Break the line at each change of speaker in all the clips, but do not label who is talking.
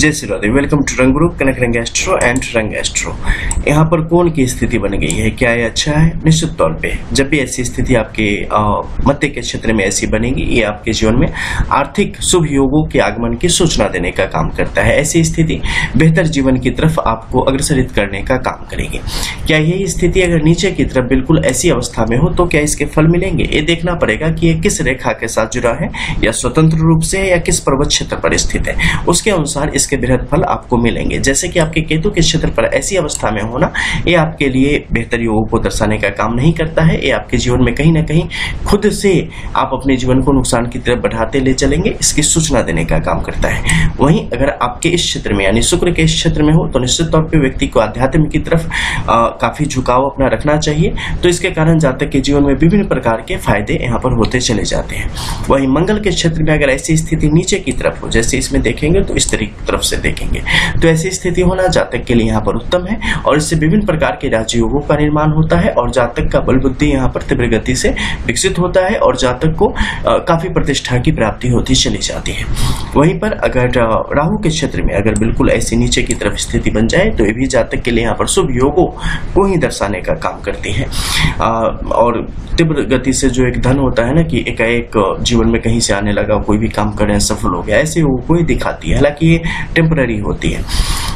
जय Shri Radhe. Welcome to रंग group कनक रंग एस्ट्रो एंड रंग एस्ट्रो। यहाँ पर कौन की स्थिति बन गई है, क्या ये अच्छा है? निश्चित तौर पे जब भी ऐसी स्थिति आपके मध्य के क्षेत्र में ऐसी बनेगी, ये आपके जीवन में आर्थिक शुभ योगों के आगमन की सूचना देने का काम करता है। ऐसी स्थिति बेहतर जीवन की तरफ आपको अग्रसरित करने का काम करेगी। क्या यही स्थिति अगर नीचे की तरफ बिल्कुल ऐसी अवस्था में हो तो क्या इसके फल मिलेंगे? ये देखना पड़ेगा कि ये किस रेखा के साथ जुड़ा है, या स्वतंत्र रूप से है, या किस पर्वत क्षेत्र पर स्थित है। उसके अनुसार इसके बृहद फल आपको मिलेंगे। जैसे कि आपके केतु के क्षेत्र पर ऐसी अवस्था में होना, ये आपके लिए बेहतर योगों को दर्शाने का काम नहीं करता है। ये आपके जीवन में कहीं ना कहीं खुद से आप अपने जीवन को नुकसान की तरफ बढ़ाते ले चलेंगे, इसकी सूचना देने का काम करता है। वहीं अगर आपके इस क्षेत्र में यानी शुक्र के इस क्षेत्र में हो तो निश्चित तौर पर व्यक्ति को आध्यात्म की तरफ काफी झुकाव अपना रखना चाहिए। तो इसके कारण जातक के जीवन में विभिन्न प्रकार के फायदे यहाँ पर होते चले जाते हैं। वहीं मंगल के क्षेत्र में अगर ऐसी स्थिति नीचे की तरफ हो, जैसे इसमें देखेंगे तो इस तरफ से देखेंगे, तो ऐसी स्थिति होना जातक के लिए यहाँ पर उत्तम है और इससे विभिन्न प्रकार के राजयोगों का निर्माण होता है और जातक का बल बुद्धि यहाँ पर तीव्र गति से विकसित होता है और जातक को काफी प्रतिष्ठा की प्राप्ति होती चली जाती है। वहीं पर अगर राहु के क्षेत्र में अगर बिल्कुल ऐसी नीचे की तरफ स्थिति बन जाए तो ये भी जातक के लिए यहाँ पर शुभ योगों को ही दर्शाने का काम करती है और तीव्र गति से जो एक धन होता है ना कि एकाएक जीवन में कहीं से आने लगा, कोई भी काम करें सफल हो गया, ऐसे योगों को ही दिखाती है। हालांकि ये टेम्पररी होती है।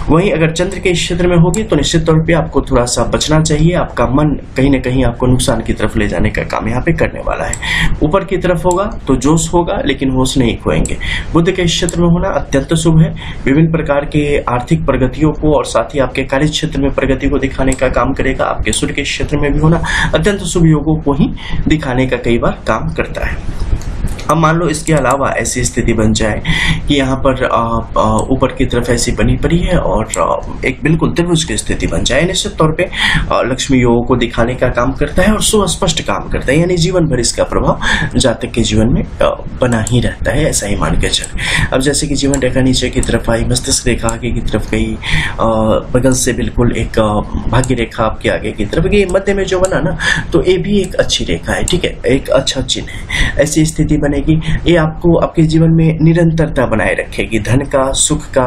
वहीं अगर चंद्र के क्षेत्र में होगी तो निश्चित तौर पे आपको थोड़ा सा बचना चाहिए। आपका मन कहीं ना कहीं आपको नुकसान की तरफ ले जाने का काम यहाँ पे करने वाला है। ऊपर की तरफ होगा तो जोश होगा लेकिन होश नहीं खोएंगे। बुध के क्षेत्र में होना अत्यंत शुभ है, विभिन्न प्रकार के आर्थिक प्रगतियों को और साथ ही आपके कार्य क्षेत्र में प्रगति को दिखाने का काम करेगा। आपके सूर्य के क्षेत्र में भी होना अत्यंत शुभ योगों को ही दिखाने का कई बार काम करता है। अब मान लो इसके अलावा ऐसी स्थिति बन जाए कि यहाँ पर ऊपर की तरफ ऐसी बनी पड़ी है और एक बिल्कुल त्रिभुज की स्थिति बन जाए, निश्चित तौर पे लक्ष्मी योगों को दिखाने का काम करता है और सुस्पष्ट काम करता है, यानी जीवन भर इसका प्रभाव जातक के जीवन में बना ही रहता है, ऐसा ही मान के चले। अब जैसे कि जीवन रेखा नीचे की तरफ आई, मस्तिष्क रेखा आगे की तरफ गई, बगल से बिल्कुल एक भाग्य रेखा आपके आगे की तरफ गई, मध्य में जो बना ना तो ये भी एक अच्छी रेखा है, ठीक है, एक अच्छा चिन्ह है। ऐसी स्थिति बने ये आपको आपके जीवन में निरंतरता बनाए रखेगी, धन का, सुख का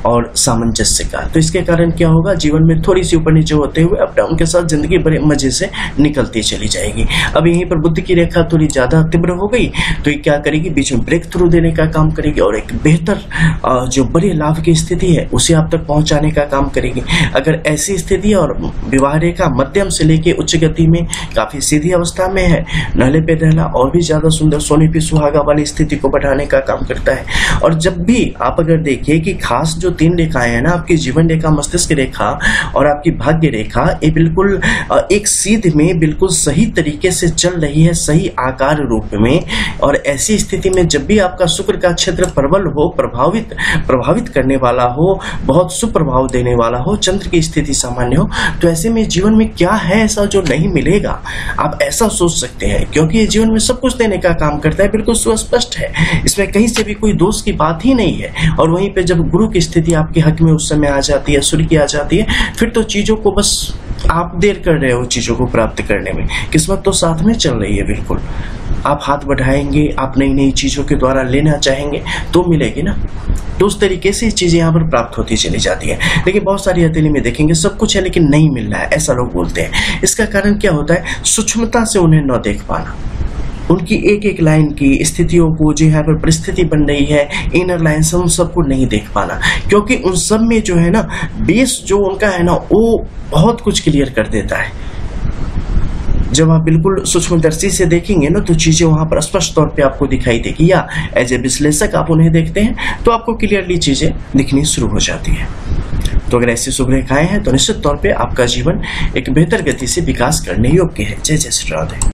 और सामंजस्य का। तो इसके कारण क्या होगा, जीवन में थोड़ी सी ऊपर नीचे होते हुए अप डाउन के साथ जिंदगी बड़े मजे से निकलती चली जाएगी। अब यहीं पर बुद्ध की रेखा थोड़ी ज्यादा तीव्र हो गई तो ये क्या करेगी, बीच में ब्रेक थ्रू देने का काम करेगी और एक बेहतर जो बड़े लाभ की स्थिति है उसे आप तक पहुंचाने का काम करेगी। अगर ऐसी स्थिति और विवाह रेखा मध्यम से लेके उच्च गति में काफी सीधी अवस्था में है, नहले पे रहना और भी ज्यादा सुंदर सोने पे सुहागा वाली स्थिति को बढ़ाने का काम करता है। और जब भी आप अगर देखिए कि खास जो तीन रेखाएं हैं ना, आपकी जीवन रेखा, मस्तिष्क रेखा और आपकी भाग्य रेखा, ये बिल्कुल एक सीध में बिल्कुल सही तरीके से चल रही है, सही आकार रूप में। और ऐसी स्थिति में जब भी आपका शुक्र का क्षेत्र प्रबल हो, प्रभावित करने वाला हो, बहुत सुप्रभाव देने वाला हो, चंद्र की स्थिति सामान्य हो, तो ऐसे में जीवन में क्या है ऐसा जो नहीं मिलेगा, आप ऐसा सोच सकते हैं, क्योंकि ये जीवन में सब कुछ देने का काम करता है, बिल्कुल स्पष्ट है, इसमें कहीं से भी कोई दोष की बात ही नहीं है। और वहीं पे जब गुरु की स्थिति आपके हक में उस समय आ जाती है, सूर्य की आ जाती है, फिर तो चीजों को बस आप देर कर रहे हो चीजों को प्राप्त करने में, किस्मत तो साथ में चल रही है। बिल्कुल आप हाथ बढ़ाएंगे, आप नई नई चीजों के द्वारा लेना चाहेंगे तो मिलेगी ना। तो उस तरीके से चीजें यहाँ पर प्राप्त होती चली जाती है। लेकिन बहुत सारी हथेली में देखेंगे सब कुछ है लेकिन नहीं मिल रहा है, ऐसा लोग बोलते हैं। इसका कारण क्या होता है, सूक्ष्मता से उन्हें न देख पाना, उनकी एक एक लाइन की स्थितियों को, जो यहाँ पर परिस्थिति बन रही है, इनर लाइन से उन सबको नहीं देख पाना, क्योंकि उन सब में जो है ना बेस जो उनका है ना वो बहुत कुछ क्लियर कर देता है। जब आप बिल्कुल सूक्ष्मदर्शी से देखेंगे ना तो चीजें वहां पर स्पष्ट तौर पे आपको दिखाई देगी, या एज ए विश्लेषक आप उन्हें देखते हैं तो आपको क्लियरली चीजें दिखनी शुरू हो जाती है। तो अगर ऐसी शुभ रेखाएं हैं तो निश्चित तौर पे आपका जीवन एक बेहतर गति से विकास करने योग्य है। जय जय श्री राधे।